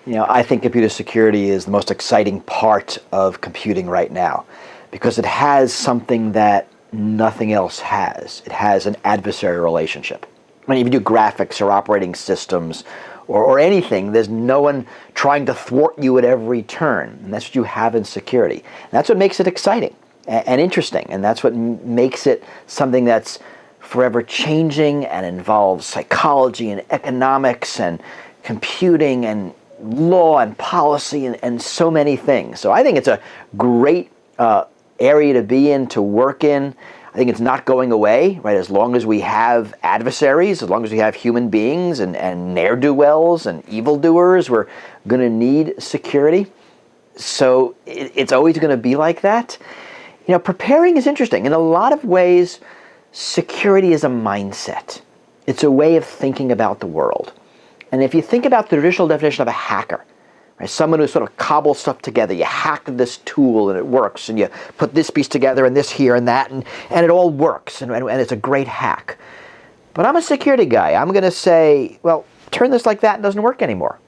I think computer security is the most exciting part of computing right now because it has something that nothing else has. It has an adversarial relationship. When you do graphics or operating systems or anything, there's no one trying to thwart you at every turn. And that's what you have in security. And that's what makes it exciting and interesting. And that's what makes it something that's forever changing and involves psychology and economics and computing and law and policy and so many things. So I think it's a great area to be in, to work in. I think it's not going away, right? As long as we have adversaries, as long as we have human beings and ne'er-do-wells and evildoers, we're going to need security. So it's always going to be like that. Preparing is interesting. In a lot of ways, security is a mindset. It's a way of thinking about the world. And if you think about the traditional definition of a hacker, right, someone who sort of cobbles stuff together, you hack this tool and it works, and you put this piece together and this here and that, and it all works, and it's a great hack. But I'm a security guy. I'm going to say, well, turn this like that and it doesn't work anymore.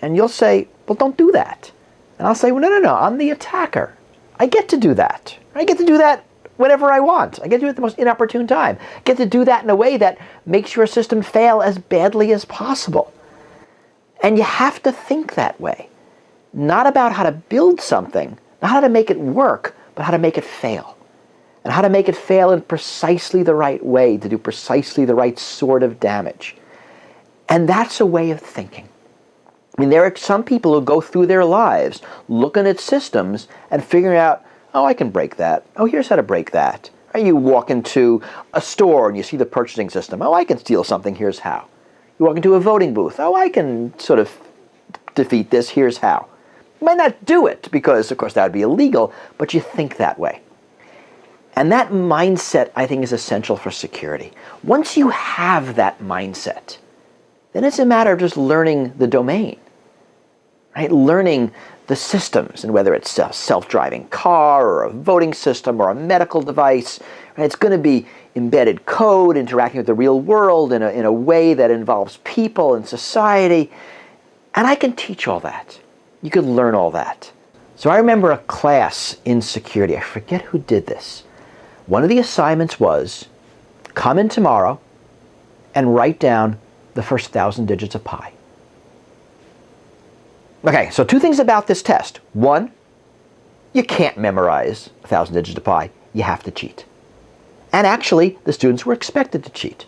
And you'll say, well, don't do that. And I'll say, well, no, I'm the attacker. I get to do that. I get to do that whenever I want. I get to do it at the most inopportune time. I get to do that in a way that makes your system fail as badly as possible. And you have to think that way. Not about how to build something, not how to make it work, but how to make it fail. And how to make it fail in precisely the right way, to do precisely the right sort of damage. And that's a way of thinking. I mean, there are some people who go through their lives looking at systems and figuring out, oh, I can break that. Oh, here's how to break that. Or you walk into a store and you see the purchasing system. Oh, I can steal something. Here's how. You walk into a voting booth. Oh, I can sort of defeat this. Here's how. You might not do it because, of course, that would be illegal, but you think that way. And that mindset, I think, is essential for security. Once you have that mindset, then it's a matter of just learning the domain, right? Learning the systems, and whether it's a self-driving car or a voting system or a medical device, right? It's going to be embedded code interacting with the real world in a way that involves people and society. And I can teach all that. You could learn all that. So I remember a class in security. I forget who did this. One of the assignments was, come in tomorrow and write down the first 1,000 digits of pi. Okay, so two things about this test. One, you can't memorize 1,000 digits of pi. You have to cheat. And actually, the students were expected to cheat.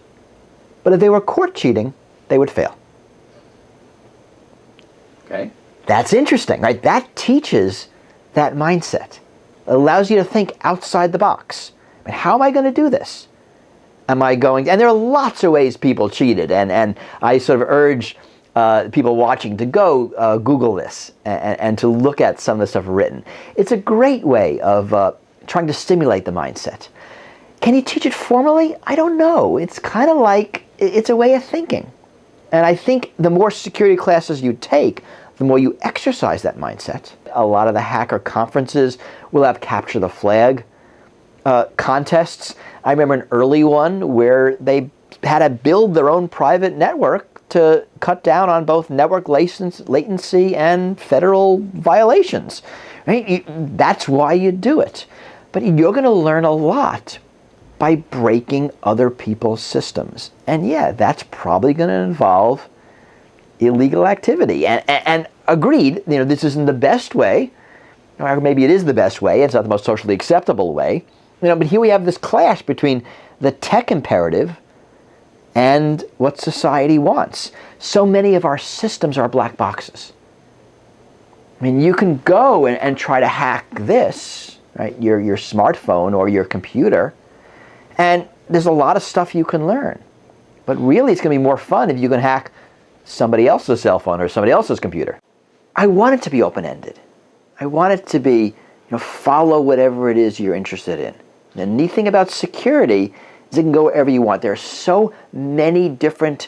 But if they were caught cheating, they would fail. Okay. That's interesting, right? That teaches that mindset. It allows you to think outside the box. I mean, how am I going to do this? Am I going... And there are lots of ways people cheated, and I sort of urge people watching to go Google this and to look at some of the stuff written. It's a great way of trying to stimulate the mindset. Can you teach it formally? I don't know. It's kind of like, it's a way of thinking. And I think the more security classes you take, the more you exercise that mindset. A lot of the hacker conferences will have capture the flag contests. I remember an early one where they had to build their own private network to cut down on both network latency and federal violations. Right? That's why you do it. But you're going to learn a lot by breaking other people's systems. And yeah, that's probably going to involve illegal activity. And agreed, this isn't the best way, or maybe it is the best way, it's not the most socially acceptable way, but here we have this clash between the tech imperative and what society wants. So many of our systems are black boxes. I mean, you can go and try to hack this, right, your smartphone or your computer, and there's a lot of stuff you can learn. But really, it's going to be more fun if you can hack somebody else's cell phone or somebody else's computer. I want it to be open-ended. I want it to be, follow whatever it is you're interested in. The neat thing about security is it can go wherever you want. There are so many different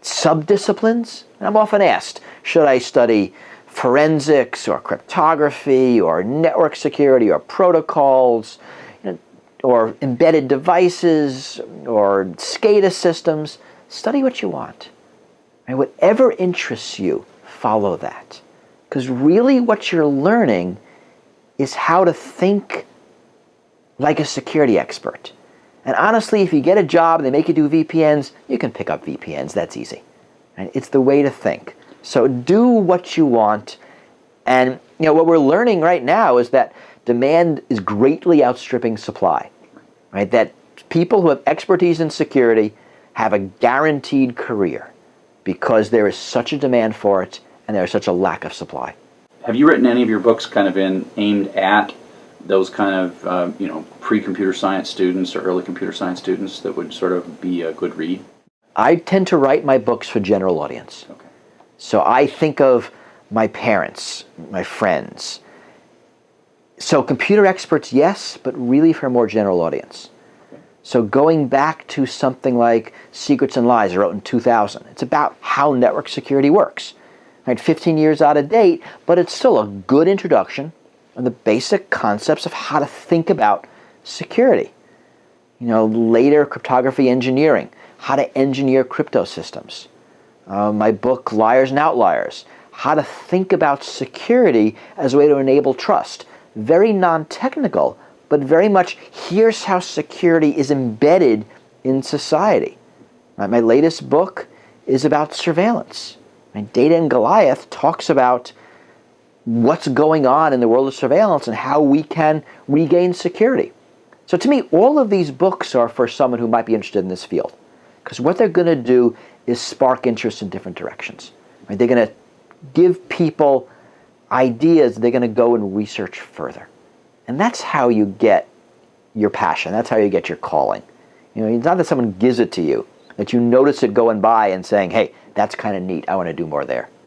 sub-disciplines. And I'm often asked, should I study forensics or cryptography or network security or protocols, or embedded devices or SCADA systems? Study what you want. And whatever interests you, follow that. Because really what you're learning is how to think like a security expert. And honestly, if you get a job and they make you do VPNs, you can pick up VPNs. That's easy. Right? It's the way to think. So do what you want. And what we're learning right now is that demand is greatly outstripping supply. Right? That people who have expertise in security have a guaranteed career because there is such a demand for it and there is such a lack of supply. Have you written any of your books kind of aimed at those kind of pre-computer science students or early computer science students that would sort of be a good read? I tend to write my books for general audience. Okay. So I think of my parents, my friends. So computer experts, yes, but really for a more general audience. Okay. So going back to something like Secrets and Lies I wrote in 2000, it's about how network security works. Right, 15 years out of date, but it's still a good introduction on the basic concepts of how to think about security. Later cryptography engineering, how to engineer crypto systems. My book, Liars and Outliers, how to think about security as a way to enable trust. Very non-technical, but very much here's how security is embedded in society. Right, my latest book is about surveillance. Data and Goliath talks about what's going on in the world of surveillance and how we can regain security. So to me, all of these books are for someone who might be interested in this field. Because what they're going to do is spark interest in different directions. They're going to give people ideas they're going to go and research further. And that's how you get your passion. That's how you get your calling. It's not that someone gives it to you, that you notice it going by and saying, hey, that's kind of neat. I want to do more there.